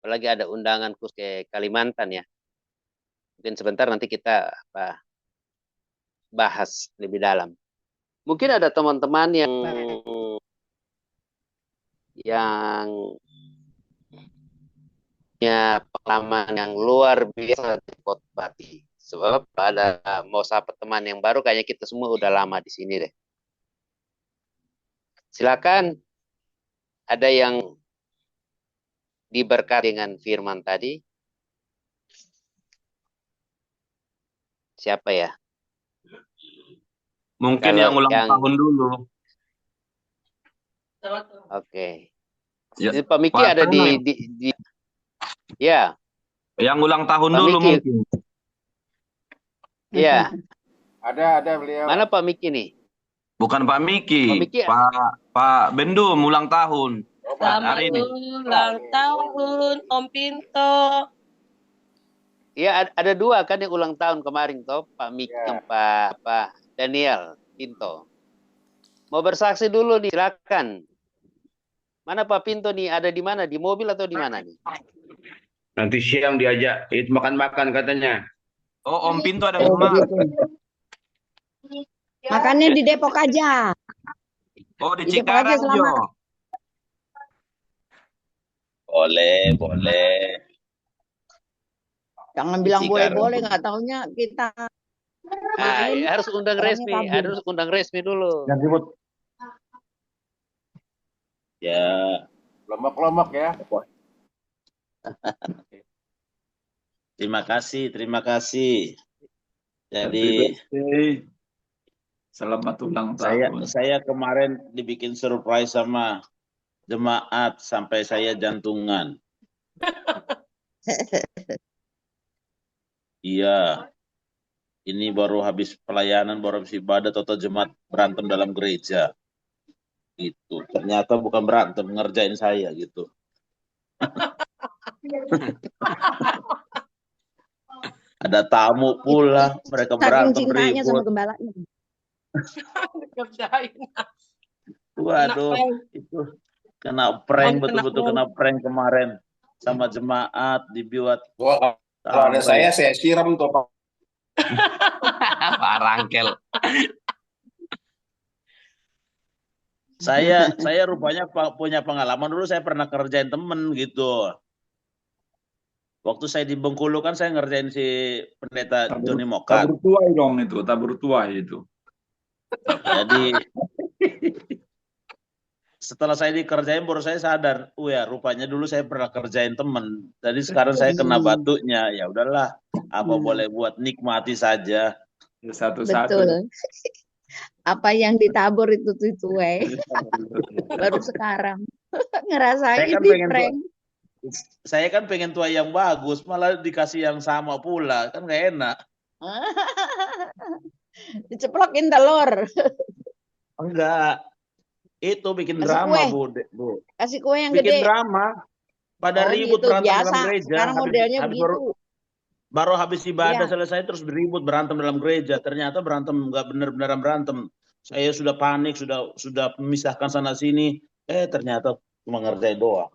apalagi ada undangan khusus ke Kalimantan ya. Mungkin sebentar nanti kita bahas lebih dalam. Mungkin ada teman-teman yang punya pengalaman yang luar biasa di Kota Bati. Sebab ada mau sapa teman yang baru, kayaknya kita semua udah lama di sini deh. Silakan, ada yang diberkati dengan firman tadi. Siapa ya? Mungkin Kalau yang ulang tahun dulu. Oke. Ya, Ini Pak Miki Pak ada Tana, ya, yang ulang tahun Pak dulu Miki. mungkin. Ya, Ada beliau. mana Pak Miki nih? Bukan Pak Pak Miki, Miki, Pak Bendum ulang tahun. Selamat Hari ini. ulang tahun Om Pinto. ya ada dua kan yang ulang tahun kemarin toh, Pak Miki Ya. yang Pak Daniel Pinto. Mau bersaksi dulu nih, silakan. Mana Pak Pinto nih? Ada di mana? Di mobil atau di mana nih? Nanti siang diajak itu makan-makan katanya. Oh, Om Pinto ada rumah. Makannya di Depok aja. Oh, di Di Depok aja Cikarang, selama. Jo. Boleh. Jangan bilang Cikarang. boleh-boleh, nggak taunya kita main. Harus undang orangnya resmi, kabur. harus undang resmi dulu. Jangan ribut. Ya, Kelompok-kelompok ya. terima kasih. Happy Jadi birthday. Selamat ulang tahun. saya kemarin dibikin surprise sama jemaat sampai saya jantungan. Iya. Ini baru habis pelayanan, baru habis ibadah, atau jemaat berantem dalam gereja. Gitu. Ternyata bukan berantem, ngerjain saya gitu. Ada tamu pula, mereka Saking berantem cintanya sama ribut. gembalanya. Waduh, itu kena prank, betul-betul kena prank kemarin sama jemaat dibuat. Wah, kalau ada saya siram tuh Pak. Pak Rangkel. Saya rupanya punya pengalaman dulu, saya pernah kerjain temen gitu. Waktu saya di Bengkulu kan saya ngerjain si pendeta Johnny Mokat. Tabur tuai dong itu, tabur tuai itu. Jadi setelah saya dikerjain baru saya sadar, ya rupanya dulu saya pernah kerjain temen. Jadi sekarang saya kena batunya, ya udahlah, apa boleh buat, nikmati saja. Satu-satu. Betul. Apa yang ditabur itu baru sekarang ngerasain di prank. Saya kan pengen tuai yang bagus, malah dikasih yang sama pula, kan gak enak. Diceplokin telur. Enggak. Itu bikin Kasih drama, kue. Bu. Kasih kue yang Bikin gede. drama. Pada ribut gitu, berantem biasa. dalam gereja. Sekarang modelnya begitu. Baru habis ibadah Iya. selesai terus beribut berantem dalam gereja. Ternyata berantem nggak benar-benar berantem. Saya sudah panik, sudah memisahkan sana sini. Ternyata cuma ngerjain doang.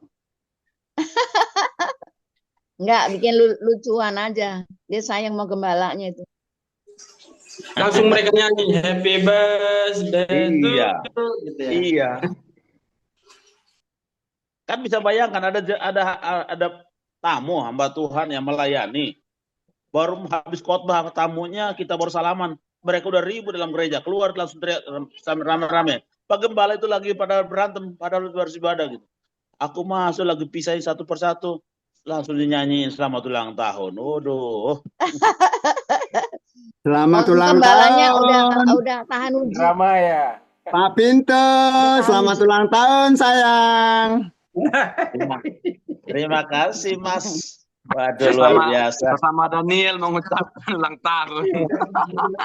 Enggak, bikin lucuan aja. Dia sayang mau gembalanya itu. Langsung mereka nyanyi Happy Birthday to Iya. you, gitu ya. Iya. Kan bisa bayangkan ada tamu hamba Tuhan yang melayani. Baru habis khotbah tamunya kita baru salaman. Mereka udah ribut dalam gereja, keluar langsung teriak rame-rame. Pak Gembala itu lagi pada berantem, padahal luar ibadah gitu. Aku masuk lagi pisahin satu persatu, langsung dinyanyiin selamat ulang tahun. Waduh. Selamat ulang Gembalanya tahun. udah tahan uji. Drama ya. Pak Pinto, selamat ulang tahun sayang. Terima kasih Mas. Waduh luar biasa. Bersama Daniel mengucapkan ulang tahun.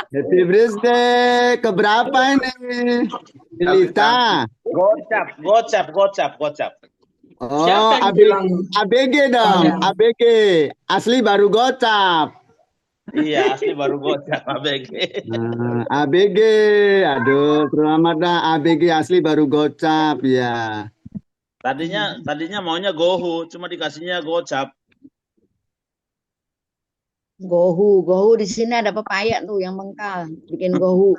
Happy birthday. Keberapa ini? Lita. Gocap. Oh, Siapa yang bilang? ABG dong. ABG. Asli baru gocap. Iya, asli baru gocap ABG. ABG. Aduh, selamat dah ABG asli baru gocap ya. Tadinya maunya gohu, cuma dikasihnya gocap. Gohu di sini ada pepaya tuh yang mengkal, bikin gohu.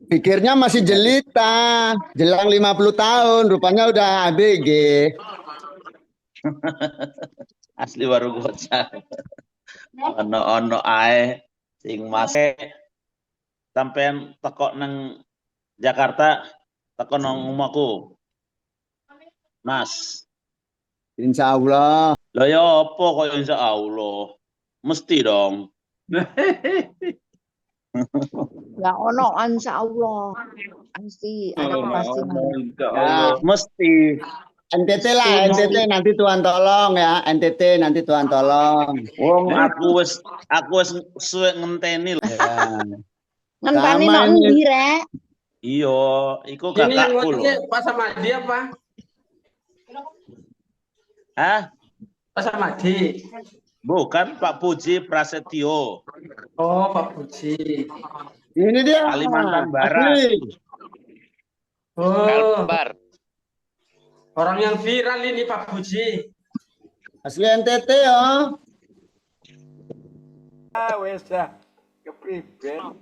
Pikirnya masih jelita, jelang 50 tahun, rupanya udah ABG. Asli baru gocap. Ono ae sing make sampean teko nang Jakarta, teko nang omahku. Mas. Insya Allah. Lah ya apa kok insya Allah. Mesti dong. Nggak ono, insya Allah. Pasti ada kepastian. Ya, Mesti. NTT lah, NTT nanti Tuhan tolong ya, NTT nanti Tuhan tolong. Wong aku wis suwe ngenteni lho. Ya. Ngenteni Sama nok ini. endi rek? Iya, iku Ini yang kakakku lho. ngototnya Pak Samadi apa? Hah? Pak Samadi. Bukan Pak Puji Prasetyo. Oh, Pak Puji. Ini dia. Kalimantan Barat. Asli. Oh, Kalbar. orang yang viral ini Pak Puji. Asli NTT ya. Wes dah. Kepriben.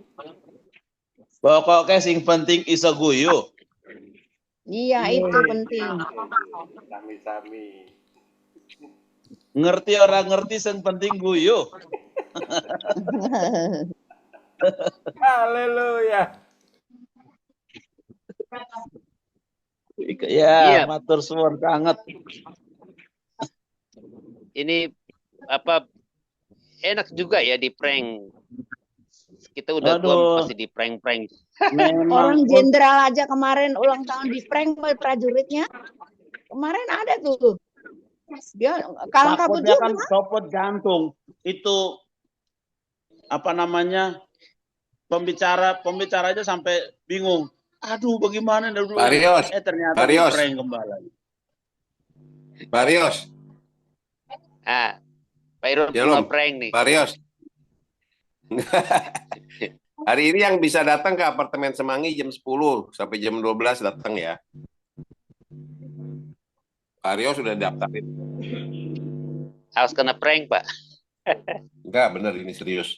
Pokoknya sing penting iso guyu. Iya, itu penting. Sami-sami. Ngerti orang ngerti sing penting guyu. Haleluya. Ya, Iya. matur suwun banget. Ini apa enak juga ya di prank. Kita udah tua Aduh. pasti di prank-prank. Memang Orang jenderal aja kemarin ulang tahun di prank oleh prajuritnya. Kemarin ada tuh. Dia kalang kabut takutnya juga. kan copot jantung. Itu apa namanya? Pembicara aja sampai bingung. Aduh, bagaimana dulu? Barios. Ternyata Barios. prank kembali. Barios. Ah, Pak Irul Ya, mau Lom. prank nih. Barios. Hari ini yang bisa datang ke apartemen Semanggi jam 10 sampai jam 12 datang ya. Barios sudah daftarin. Harus kena prank, Pak. Enggak, bener ini serius.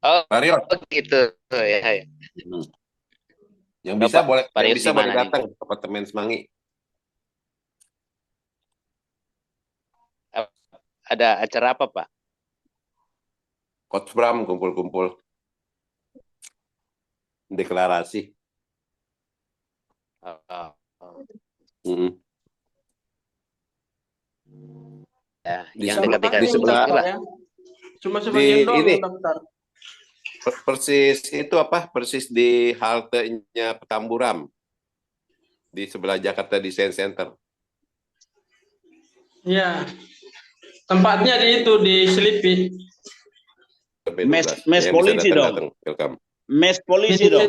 Oh, Barios. gitu. Oh, ya, ya. Yang bisa Bapak, boleh Barios yang bisa di boleh mana nih? datang ke apartemen Semanggi. Ada acara apa, Pak? Coach Bram kumpul-kumpul. Deklarasi. Oh. Mm. Ya, Di yang sebelah- dekat-dekat di sebelah- lah. Ya. Cuma sebagian doang ini. yang daftar. Persis itu apa? Persis di haltenya Petamburan. Di sebelah Jakarta Design Center. Iya. Tempatnya di itu di Selipi. Mes Yang bisa polisi datang, dong. welcome. Mes polisi dong.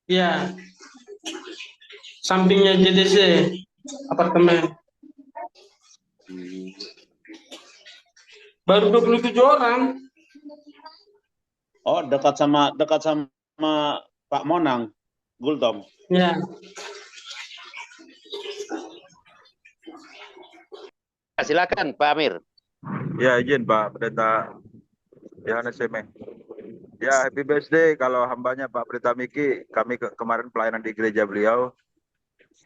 Iya. Sampingnya JDC apartemen. Baru 27 orang. Oh, dekat sama Pak Monang, Gultom. Ya. Silakan, Pak Amir. Ya, izin Pak Pendeta Yohanes Seme. Ya, happy birthday kalau hambanya Pak Pendeta Miki. Kami kemarin pelayanan di gereja beliau.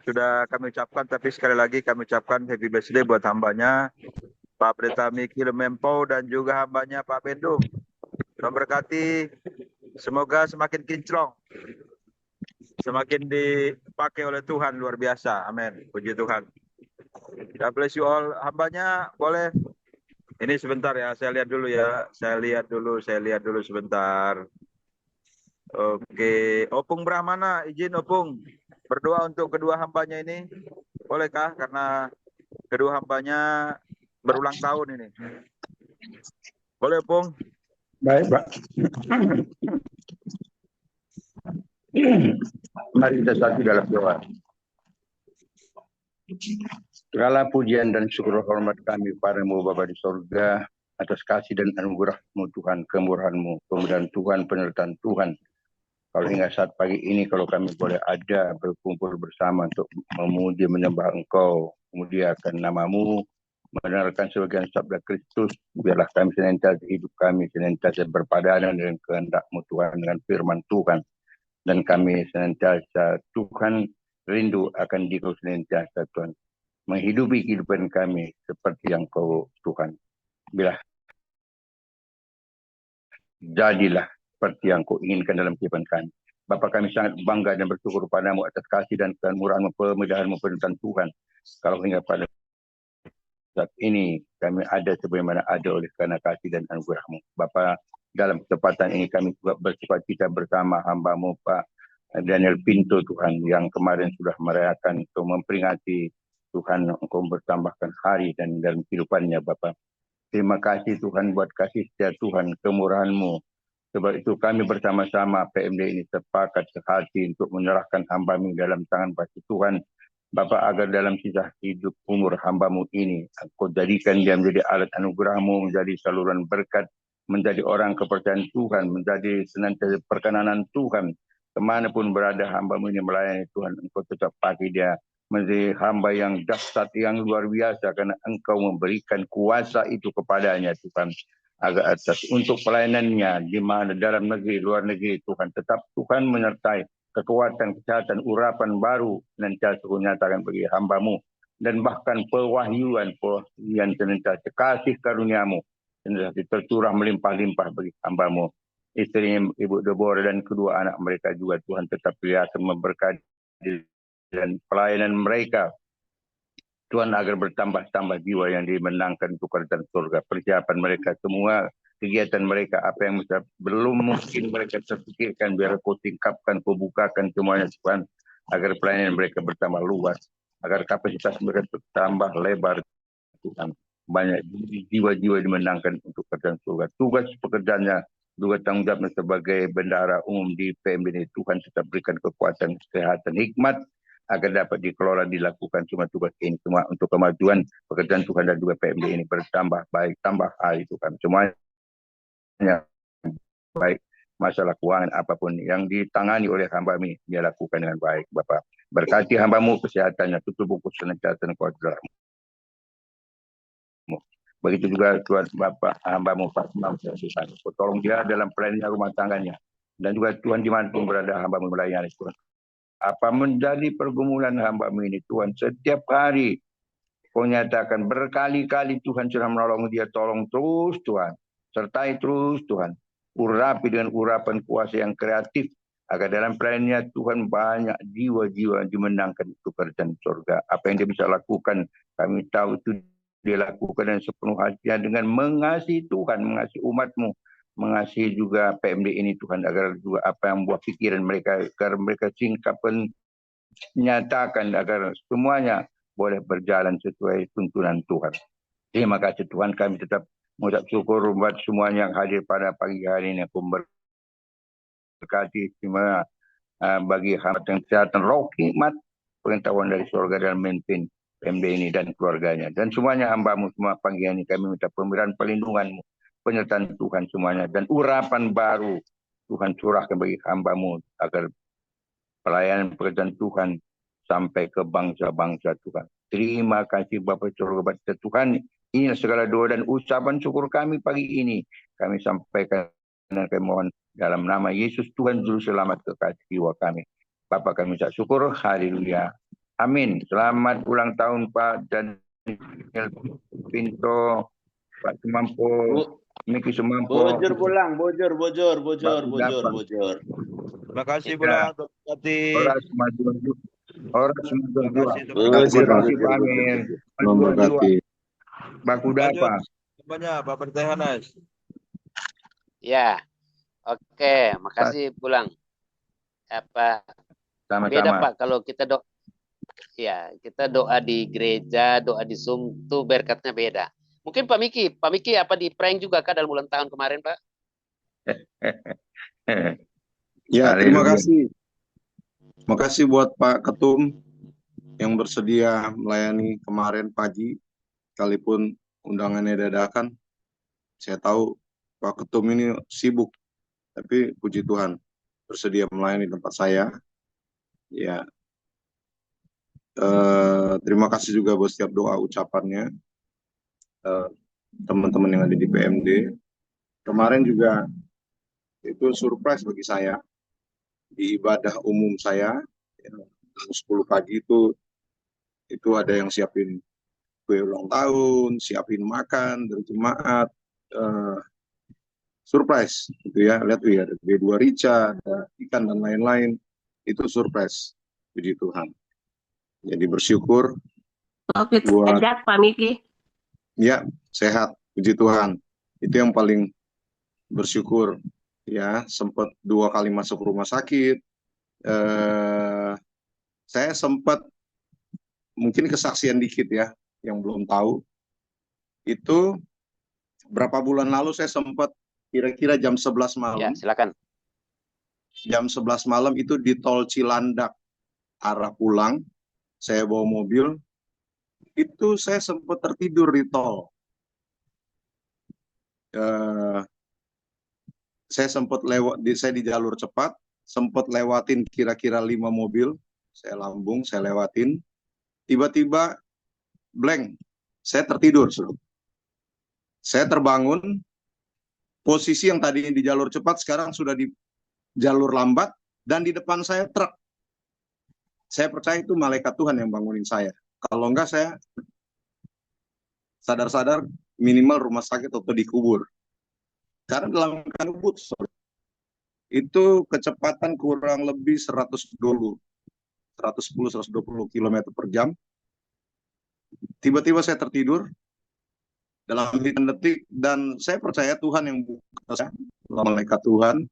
Sudah kami ucapkan, tapi sekali lagi kami ucapkan happy birthday buat hambanya Pak Pendeta Miki Lemempau dan juga hambanya Pak Bendung. Tuhan berkati, semoga semakin kinclong. Semakin dipakai oleh Tuhan, luar biasa. Amin. Puji Tuhan. God bless you all. Hambanya boleh. Ini sebentar ya, saya lihat dulu ya. Saya lihat dulu sebentar. Oke, Opung Brahmana, izin Opung berdoa untuk kedua hambanya ini. Bolehkah? Karena kedua hambanya berulang tahun ini. Boleh Opung? Baik, Pak. Mari kita satu dalam doa. Segala pujian dan syukur hormat kami padamu Bapa di surga atas kasih dan anugerah-Mu Tuhan, kemurahan-Mu, kemudian Tuhan, penyertaan Tuhan Kalau hingga saat pagi ini, kalau kami boleh ada berkumpul bersama untuk memuji menyembah Engkau, memuliakan namamu, mendengarkan sebagian sabda Kristus, biarlah kami senantiasa hidup kami senantiasa berpadanan dengan kehendak-Mu Tuhan, dengan firman Tuhan, dan kami senantiasa Tuhan rindu akan Diri senantiasa Tuhan, menghidupi kehidupan kami seperti yang Kau Tuhan. Bila jadilah seperti yang Kau inginkan dalam kehidupan kami. Bapa, kami sangat bangga dan bersyukur padamu atas kasih dan kemurahan-Mu, pemudahan-Mu, penuntun Tuhan. Kalau hingga pada saat ini kami ada sebagaimana ada oleh karena kasih dan anugerah-Mu. Bapa, dalam kesempatan ini kami juga bersukacita bersama hamba-Mu Pak Daniel Pinto Tuhan, yang kemarin sudah merayakan untuk memperingati Tuhan Engkau bertambahkan hari dan dalam kehidupannya Bapa. Terima kasih Tuhan buat kasih setia Tuhan, kemurahan-Mu. Sebab itu kami bersama-sama PMD ini sepakat sehati untuk menyerahkan hamba-Mu dalam tangan kasih Tuhan. Bapa, agar dalam sisa hidup umur hamba-Mu ini, Engkau jadikan dia menjadi alat anugerah-Mu, menjadi saluran berkat, menjadi orang kepercayaan Tuhan, menjadi senantiasa perkenanan Tuhan. Kemanapun berada hamba-Mu ini melayani Tuhan, Engkau tetap pakai dia menjadi hamba yang dahsyat, yang luar biasa, karena Engkau memberikan kuasa itu kepadanya Tuhan, agar atas untuk pelayanannya di mana dalam negeri, luar negeri Tuhan, tetap Tuhan menyertai kekuatan, kesehatan, urapan baru senantiasa nyatakan bagi hamba-Mu, dan bahkan pewahyuan yang senantiasa kasih karunia-Mu senantiasa tercurah melimpah-limpah bagi hamba-Mu. Istrinya Ibu Deborah dan kedua anak mereka juga Tuhan tetap biasa memberkati dan pelayanan mereka Tuhan, agar bertambah-tambah jiwa yang dimenangkan untuk kerajaan surga. Persiapan mereka semua, kegiatan mereka, apa yang belum mungkin mereka terpikirkan, biar Kau tingkapkan, Kau bukakan semuanya Tuhan, agar pelayanan mereka bertambah luas, agar kapasitas mereka bertambah lebar Tuhan. Banyak jiwa-jiwa dimenangkan untuk kerajaan surga. Tugas pekerjaannya, juga tanggung jawabnya sebagai bendahara umum di PMB ini, Tuhan tetap berikan kekuatan, kesehatan, hikmat, agar dapat dikelola, dilakukan semua tugas ini semua untuk kemajuan pekerjaan Tuhan dan juga PMD ini bertambah baik, tambah hari Tuhan. Semuanya baik, masalah keuangan apapun yang ditangani oleh hamba-Mu, dia lakukan dengan baik Bapak. Berkati hamba-Mu kesehatannya, tutup buku senantiasa kuasa-Mu. Begitu juga Tuhan Bapak hamba-Mu Pak Imam Tuhan, tolong dia dalam pelayanan rumah tangganya, dan juga Tuhan dimanapun berada hamba-Mu melayani Tuhan. Apa menjadi pergumulan hamba-Mu ini Tuhan, setiap hari Kau nyatakan berkali-kali Tuhan sudah menolong dia, tolong terus Tuhan, sertai terus Tuhan, urapi dengan urapan kuasa yang kreatif, agar dalam pelayanannya Tuhan banyak jiwa-jiwa dimenangkan untuk kerajaan surga. Apa yang dia bisa lakukan, kami tahu itu dia lakukan dengan sepenuh hatinya, dengan mengasihi Tuhan, mengasihi umat-Mu, mengasihi juga PMD ini Tuhan, agar juga apa yang buat pikiran mereka, agar mereka singkapkan, nyatakan, agar semuanya boleh berjalan sesuai tuntunan Tuhan. Terima kasih Tuhan, kami tetap mengucap syukur buat semuanya yang hadir pada pagi hari ini. Aku berkati semua bagi hamba yang kesehatan, roh hikmat, pengetahuan dari surga dalam memimpin PMD ini dan keluarganya. Dan semuanya hamba-Mu semua pagi hari ini kami minta pemberian pelindungan-Mu, penyertaan Tuhan semuanya, dan urapan baru Tuhan curahkan bagi hamba-Mu, agar pelayanan pekerjaan Tuhan sampai ke bangsa-bangsa Tuhan. Terima kasih Bapa surga Bapa Tuhan. Inilah segala doa dan ucapan syukur kami pagi ini. Kami sampaikan dan kami mohon dalam nama Yesus Tuhan Juru Selamat kekasih jiwa kami. Bapa kami ucap syukur. Haleluya. Amin. Selamat ulang tahun Pak Daniel Pinto, Pak Sumampo, Miki Sumampo. Bojor. Terima kasih Bulan. Horas maju. Terima kasih Pak Amir. Baku Dapa. banyak Pak Pertahanas. Ya, oke, makasih Bulang. Apa beda Sama-sama. Pak kalau kita kita doa di gereja, doa di Zoom tuh berkatnya beda. Mungkin Pak Miki apa di prank juga kah dalam ulang tahun kemarin Pak? Ya, terima kasih. Terima kasih buat Pak Ketum yang bersedia melayani kemarin pagi, sekalipun undangannya dadakan. Saya tahu Pak Ketum ini sibuk, tapi puji Tuhan, bersedia melayani tempat saya. Ya, terima kasih juga buat setiap doa ucapannya teman-teman yang ada di PMD. Kemarin juga itu surprise bagi saya di ibadah umum saya ya, jam 10 pagi itu ada yang siapin kue ulang tahun, siapin makan dari jemaat, surprise gitu ya. Lihat tuh ya, ada B2 rica, ada ikan dan lain-lain. Itu surprise, puji Tuhan. Jadi bersyukur buat Sehat, Pak Miki. ya sehat, puji Tuhan. Itu yang paling bersyukur ya. Sempat 2 kali masuk rumah sakit. Saya sempat mungkin kesaksian dikit ya, yang belum tahu. Itu berapa bulan lalu saya sempat kira-kira jam 11 malam. Ya, silakan. Jam 11 malam itu di tol Cilandak arah pulang, saya bawa mobil, itu saya sempat tertidur di tol. Saya sempat saya di jalur cepat, sempat lewatin kira-kira 5 mobil, saya lambung, saya lewatin, tiba-tiba blank, saya tertidur. Saya terbangun, posisi yang tadi di jalur cepat sekarang sudah di jalur lambat, dan di depan saya truk. Saya percaya itu malaikat Tuhan yang bangunin saya. Kalau enggak saya sadar-sadar minimal rumah sakit atau dikubur. Karena dalam kabut itu kecepatan kurang lebih 110-120 km per jam. Tiba-tiba saya tertidur dalam hitungan detik, dan saya percaya Tuhan yang buka saya, malaikat Tuhan.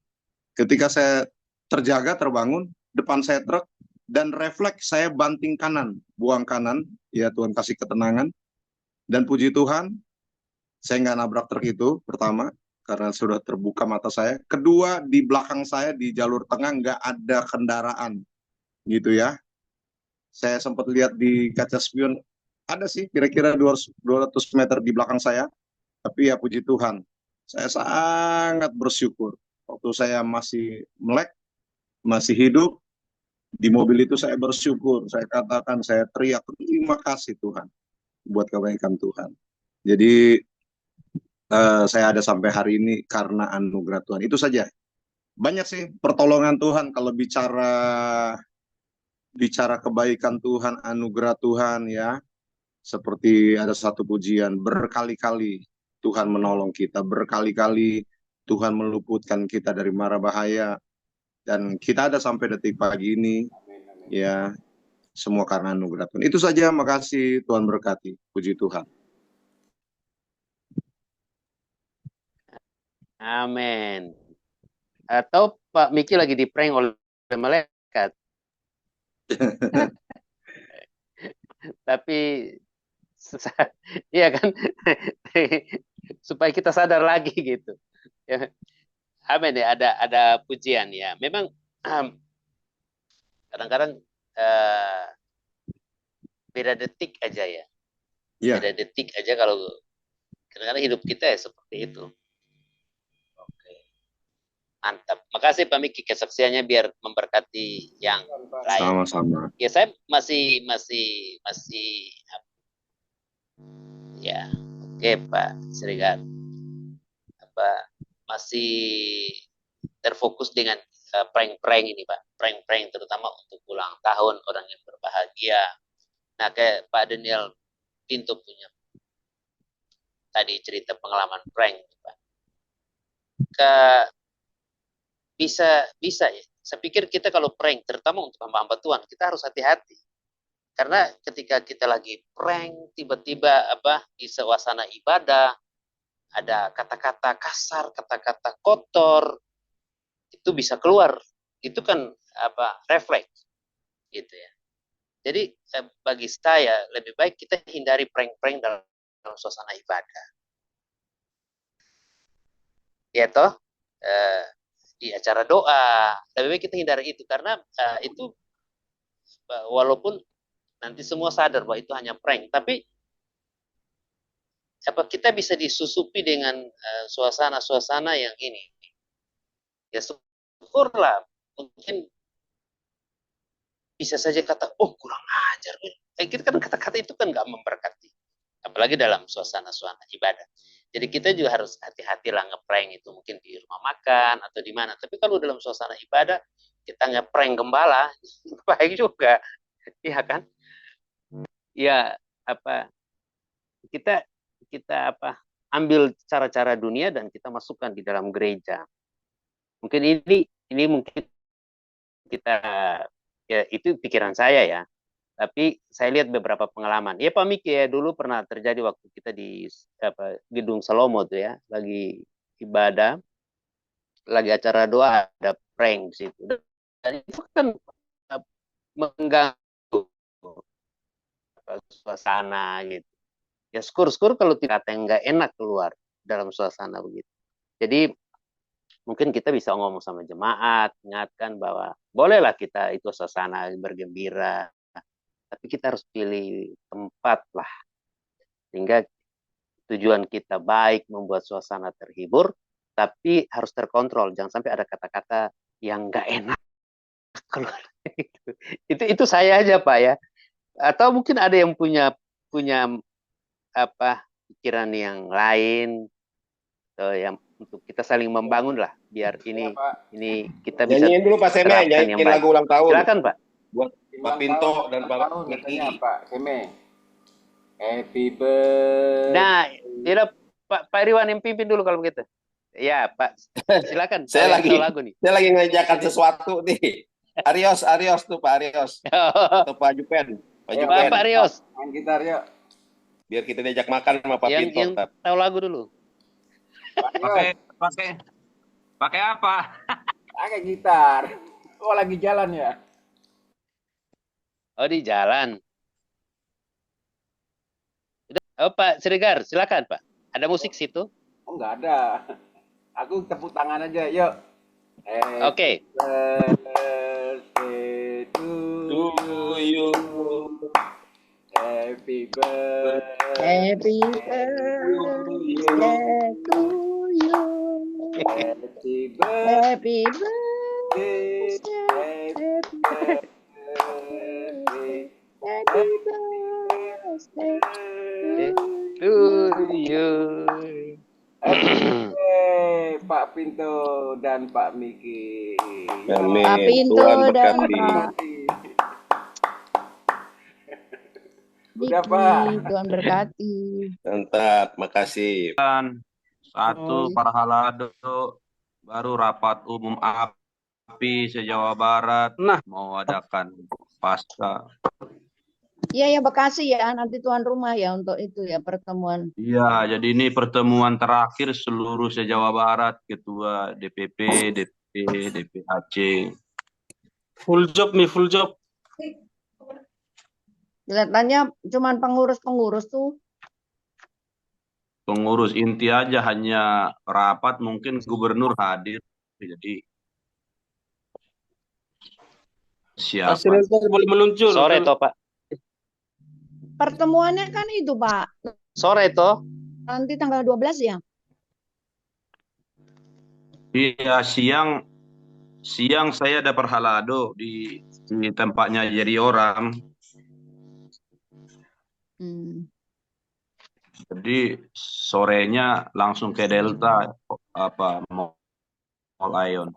Ketika saya terjaga, terbangun, depan saya truk, dan refleks saya banting kanan, buang kanan, ya Tuhan kasih ketenangan. Dan puji Tuhan, saya nggak nabrak truk itu, pertama, karena sudah terbuka mata saya. Kedua, di belakang saya, di jalur tengah, nggak ada kendaraan, gitu ya. Saya sempat lihat di kaca spion, ada sih kira-kira 200 meter di belakang saya, tapi ya puji Tuhan, saya sangat bersyukur. Waktu saya masih melek, masih hidup, di mobil itu saya bersyukur, saya katakan, saya teriak, terima kasih Tuhan, buat kebaikan Tuhan. Jadi, saya ada sampai hari ini karena anugerah Tuhan, itu saja. Banyak sih pertolongan Tuhan, kalau bicara kebaikan Tuhan, anugerah Tuhan ya, seperti ada satu pujian, berkali-kali Tuhan menolong kita, berkali-kali Tuhan meluputkan kita dari mara bahaya, dan kita ada sampai detik pagi ini, ya, semua karena anugerah Tuhan. Itu saja, makasih, Tuhan berkati, puji Tuhan. Amin. Atau Pak Miki lagi di-prank oleh malaikat. Tapi iya kan, supaya kita sadar lagi gitu. Ya. Amin ya, ada pujian ya. Memang kadang-kadang beda detik aja ya. Yeah. Beda detik aja kalau kadang-kadang hidup kita ya seperti itu. Oke. Mantap. Makasih Pak Miki kesaksiannya, biar memberkati yang lain. Sama-sama. Ya, saya masih ya, oke Pak Siregar. Masih terfokus dengan prank-prank ini Pak, prank-prank terutama untuk ulang tahun orang yang berbahagia. Nah, kayak Pak Daniel Pinto punya tadi cerita pengalaman prank Pak. Bisa ya. Saya pikir kita kalau prank, terutama untuk hamba-hamba Tuhan, kita harus hati-hati. Karena ketika kita lagi prank, tiba-tiba di suasana ibadah ada kata-kata kasar, kata-kata kotor, itu bisa keluar. Itu kan refleks gitu ya. Jadi bagi saya lebih baik kita hindari prank-prank dalam suasana ibadah. Ya toh, di acara doa lebih baik kita hindari itu, karena itu walaupun nanti semua sadar bahwa itu hanya prank, tapi kita bisa disusupi dengan suasana-suasana yang ini. Ya syukurlah mungkin bisa saja kata, oh kurang ajar. Kita kan kata-kata itu kan nggak memberkati. Apalagi dalam suasana-suasana ibadah. Jadi kita juga harus hati-hati lah ngeprank itu mungkin di rumah makan atau di mana. Tapi kalau dalam suasana ibadah kita ngeprank gembala, baik juga. Iya kan? Ya apa kita ambil cara-cara dunia dan kita masukkan di dalam gereja. Mungkin ini mungkin kita ya itu pikiran saya ya. Tapi saya lihat beberapa pengalaman. Ya Pak Miki ya dulu pernah terjadi waktu kita di Gedung Salomo tuh ya, lagi ibadah, lagi acara doa ada prank di situ. Dan itu kan mengganggu suasana gitu. Ya syukur kalau tidak ada yang nggak enak keluar dalam suasana begitu. Jadi mungkin kita bisa ngomong sama jemaat, ingatkan bahwa bolehlah kita itu suasana bergembira, tapi kita harus pilih tempat lah. Sehingga tujuan kita baik membuat suasana terhibur, tapi harus terkontrol. Jangan sampai ada kata-kata yang nggak enak keluar. Itu saya aja Pak ya. Atau mungkin ada yang punya pikiran yang lain, atau yang untuk kita saling membangun lah, biar ini kita bisa nyanyiin dulu Pak Seme, nyanyiin lagu ulang tahun. Silakan Pak. Buat Pak Pinto dan Pak Miki. Pak Seme. Happy birthday. Nah, tidak Pak Iriwan yang pimpin dulu kalau begitu. Ya Pak, silakan. Saya lagi lagu nih. Saya lagi ngajakan sesuatu nih. Arios tuh Pak Arios. Atau Pak Jupen. Pak Arios. Main gitar yuk. Biar kita diajak makan sama Pak Pinto. Yang tahu lagu dulu. Pakai apa? Pakai gitar. Oh lagi jalan ya? Oh di jalan. Oh Pak Siregar, silakan Pak. Ada musik situ? Oh nggak ada. Aku tepuk tangan aja, yuk. Oke. Birthday to you. Happy birthday to you. Happy birthday. To you. Pak Pinto dan Pak Miki. Amin. Pak Pinto Tuhan dan berkati. Pak Udah Pak. Tuhan berkati. Mantap, makasih. Satu Parhalado, baru rapat umum API se-Jawa Barat mau adakan pasca. Iya ya Bekasi ya, nanti tuan rumah ya untuk itu ya pertemuan. Iya, jadi ini pertemuan terakhir seluruh se-Jawa Barat, ketua DPP, DP, DPHC. Full job nih, full job. Kelihatannya cuman pengurus-pengurus tuh. Pengurus inti aja, hanya rapat, mungkin gubernur hadir. Jadi siapa? Boleh meluncur. Sore toh Pak. Pertemuannya kan itu Pak. Sore toh. Nanti tanggal 12 ya. Iya, siang saya ada Parhalado di tempatnya jadi orang. Jadi sorenya langsung ke Delta Mall Ion.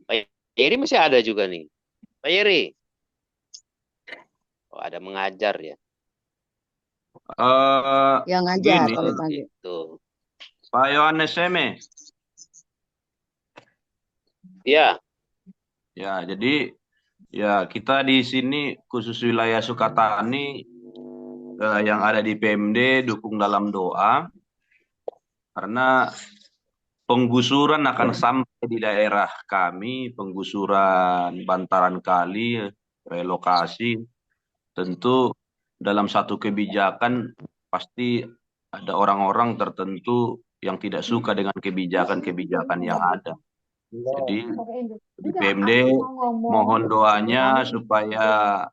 Pak Yeri masih ada juga nih. Pak Yeri. Oh, ada mengajar ya. Yang ngajar gini, kalau pagi. Itu. Pak Yohanes Seme. Ya. Ya, jadi ya kita di sini khusus wilayah Sukatani yang ada di PMD dukung dalam doa karena penggusuran akan sampai di daerah kami, penggusuran bantaran kali, relokasi. Tentu dalam satu kebijakan pasti ada orang-orang tertentu yang tidak suka dengan kebijakan-kebijakan yang ada. Jadi di PMD mohon doanya supaya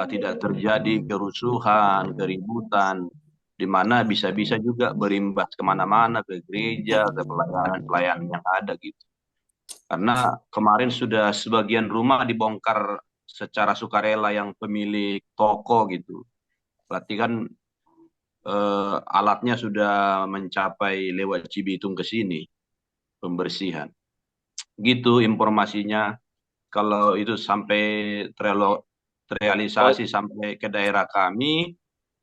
tidak terjadi kerusuhan, keributan di mana bisa-bisa juga berimbas kemana-mana, ke gereja, ke pelayanan-pelayanan yang ada gitu. Karena kemarin sudah sebagian rumah dibongkar secara sukarela yang pemilik toko gitu. Berarti kan alatnya sudah mencapai lewat Cibitung ke sini, pembersihan. Gitu informasinya. Kalau itu sampai terrealisasi sampai ke daerah kami,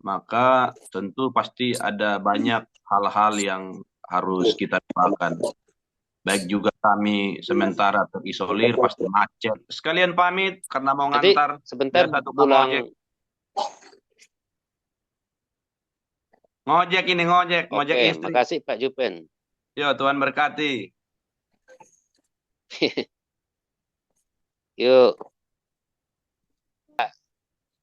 maka tentu pasti ada banyak hal-hal yang harus kita lakukan. Baik juga kami sementara terisolir, pasti macet. Sekalian pamit karena mau Jadi, ngantar. sebentar satu pulang. Ngojek ini, ngojek Oke, istri. makasih Pak Jupen. Yo, Tuhan berkati. Yuk.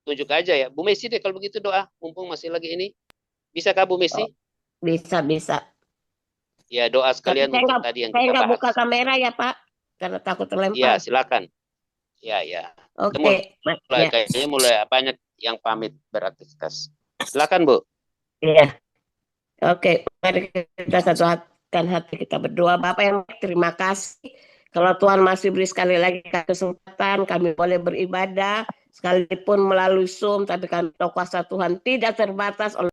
Tunjuk aja ya. Bu Messi deh kalau begitu doa. Mumpung masih lagi ini. Bisakah Bu Messi? Bisa. Ya, doa sekalian Tapi untuk tadi yang saya kita nggak bahas. buka kamera ya Pak, karena takut terlempar. Ya, silakan. Ya. Oke. Kayaknya mulai banyak yang pamit beraktivitas. Silakan Bu. Iya. Oke, mari kita satukan hati kita berdoa. Bapak yang baik, terima kasih. Kalau Tuhan masih beri sekali lagi kesempatan, kami boleh beribadah, sekalipun melalui Zoom, tapi kami tahu kuasa Tuhan tidak terbatas oleh